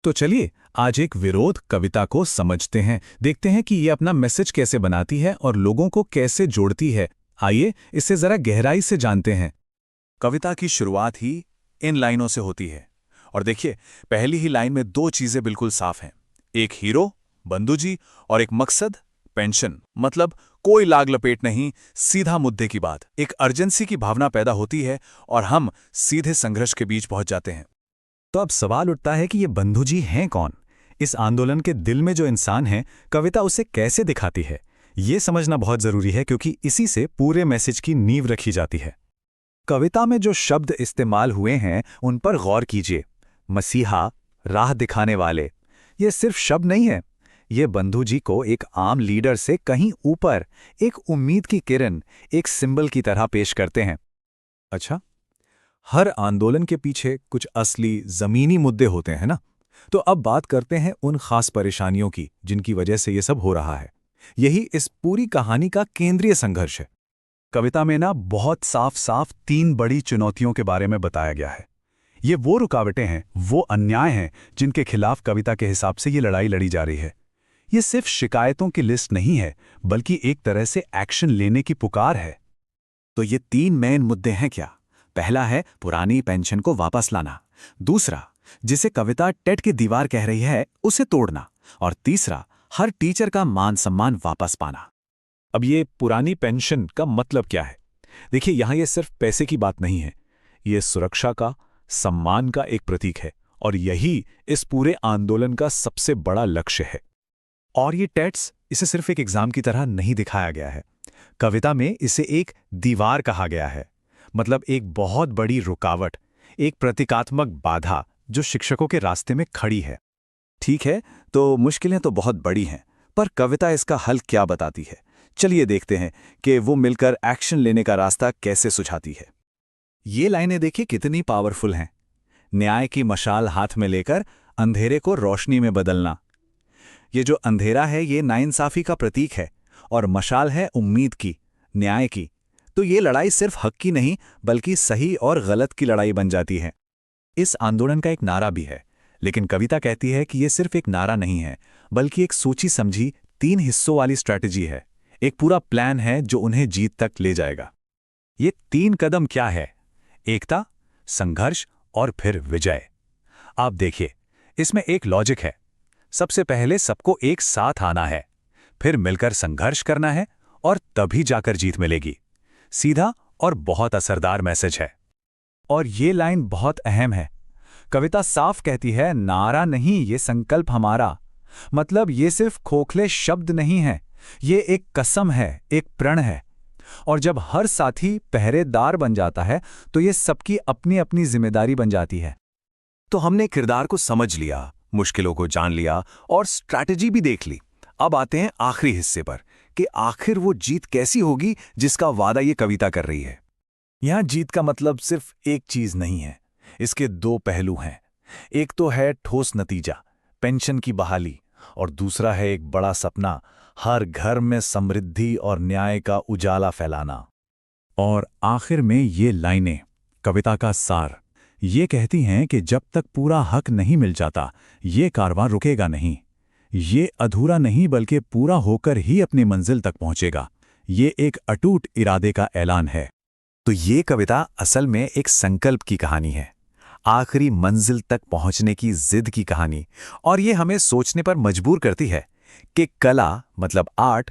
तो चलिए आज एक विरोध कविता को समझते हैं, देखते हैं कि ये अपना मैसेज कैसे बनाती है और लोगों को कैसे जोड़ती है। आइए इसे जरा गहराई से जानते हैं। कविता की शुरुआत ही इन लाइनों से होती है। और देखिए, पहली ही लाइन में दो चीजें बिल्कुल साफ हैं। एक हीरो, बंधु जी, और एक मकसद, पेंशन। मतलब कोई लाग लपेट नहीं, सीधा मुद्दे की बात। एक अर्जेंसी की भावना पैदा होती है और हम सीधे संघर्ष के बीच पहुंच जाते हैं। तो अब सवाल उठता है कि ये बंधु जी हैं कौन? इस आंदोलन के दिल में जो इंसान है, कविता उसे कैसे दिखाती है, ये समझना बहुत जरूरी है, क्योंकि इसी से पूरे मैसेज की नींव रखी जाती है। कविता में जो शब्द इस्तेमाल हुए हैं उन पर गौर कीजिए। मसीहा, राह दिखाने वाले, ये सिर्फ शब्द नहीं है। ये बंधु जी को एक आम लीडर से कहीं ऊपर, एक उम्मीद की किरण, एक सिंबल की तरह पेश करते हैं। अच्छा, हर आंदोलन के पीछे कुछ असली जमीनी मुद्दे होते हैं ना। तो अब बात करते हैं उन खास परेशानियों की जिनकी वजह से ये सब हो रहा है। यही इस पूरी कहानी का केंद्रीय संघर्ष है। कविता में ना बहुत साफ साफ 3 बड़ी चुनौतियों के बारे में बताया गया है। ये वो रुकावटें हैं, वो अन्याय हैं जिनके खिलाफ कविता के हिसाब से ये लड़ाई लड़ी जा रही है। ये सिर्फ शिकायतों की लिस्ट नहीं है, बल्कि एक तरह से एक्शन लेने की पुकार है। तो ये 3 मेन मुद्दे हैं क्या? पहला है पुरानी पेंशन को वापस लाना। दूसरा, जिसे कविता टेट की दीवार कह रही है, उसे तोड़ना। और तीसरा, हर टीचर का मान सम्मान वापस पाना। अब ये पुरानी पेंशन का मतलब क्या है? देखिए, यहां ये सिर्फ पैसे की बात नहीं है। ये सुरक्षा का, सम्मान का एक प्रतीक है, और यही इस पूरे आंदोलन का सबसे बड़ा लक्ष्य है। और ये टेट्स, इसे सिर्फ एक एग्जाम की तरह नहीं दिखाया गया है। कविता में इसे एक दीवार कहा गया है। मतलब एक बहुत बड़ी रुकावट, एक प्रतीकात्मक बाधा जो शिक्षकों के रास्ते में खड़ी है। ठीक है, तो मुश्किलें तो बहुत बड़ी हैं, पर कविता इसका हल क्या बताती है? चलिए देखते हैं कि वो मिलकर एक्शन लेने का रास्ता कैसे सुझाती है। ये लाइनें देखिए कितनी पावरफुल हैं। न्याय की मशाल हाथ में लेकर अंधेरे को रोशनी में बदलना। ये जो अंधेरा है, ये नाइंसाफी का प्रतीक है, और मशाल है उम्मीद की, न्याय की। तो ये लड़ाई सिर्फ हक की नहीं, बल्कि सही और गलत की लड़ाई बन जाती है। इस आंदोलन का एक नारा भी है, लेकिन कविता कहती है कि ये सिर्फ एक नारा नहीं है, बल्कि एक सोची समझी 3 हिस्सों वाली स्ट्रैटेजी है। एक पूरा प्लान है जो उन्हें जीत तक ले जाएगा। ये 3 कदम क्या है? एकता, संघर्ष और फिर विजय। आप देखिए, इसमें एक लॉजिक है। सबसे पहले सबको एक साथ आना है, फिर मिलकर संघर्ष करना है, और तभी जाकर जीत मिलेगी। सीधा और बहुत असरदार मैसेज है। और ये लाइन बहुत अहम है। कविता साफ कहती है, नारा नहीं, ये संकल्प हमारा। मतलब ये सिर्फ खोखले शब्द नहीं है, ये एक कसम है, एक प्रण है। और जब हर साथी पहरेदार बन जाता है, तो ये सबकी अपनी अपनी जिम्मेदारी बन जाती है। तो हमने किरदार को समझ लिया, मुश्किलों को जान लिया और स्ट्रैटेजी भी देख ली। अब आते हैं आखिरी हिस्से पर कि आखिर वो जीत कैसी होगी जिसका वादा ये कविता कर रही है। यहां जीत का मतलब सिर्फ एक चीज नहीं है, इसके 2 पहलू हैं। एक तो है ठोस नतीजा, पेंशन की बहाली, और दूसरा है एक बड़ा सपना, हर घर में समृद्धि और न्याय का उजाला फैलाना। और आखिर में ये लाइनें, कविता का सार, ये कहती हैं कि जब तक पूरा हक नहीं मिल जाता, ये कारवां रुकेगा नहीं। ये अधूरा नहीं, बल्कि पूरा होकर ही अपनी मंजिल तक पहुंचेगा। ये एक अटूट इरादे का ऐलान है। तो ये कविता असल में एक संकल्प की कहानी है, आखिरी मंजिल तक पहुंचने की जिद की कहानी। और ये हमें सोचने पर मजबूर करती है कि कला, मतलब आर्ट,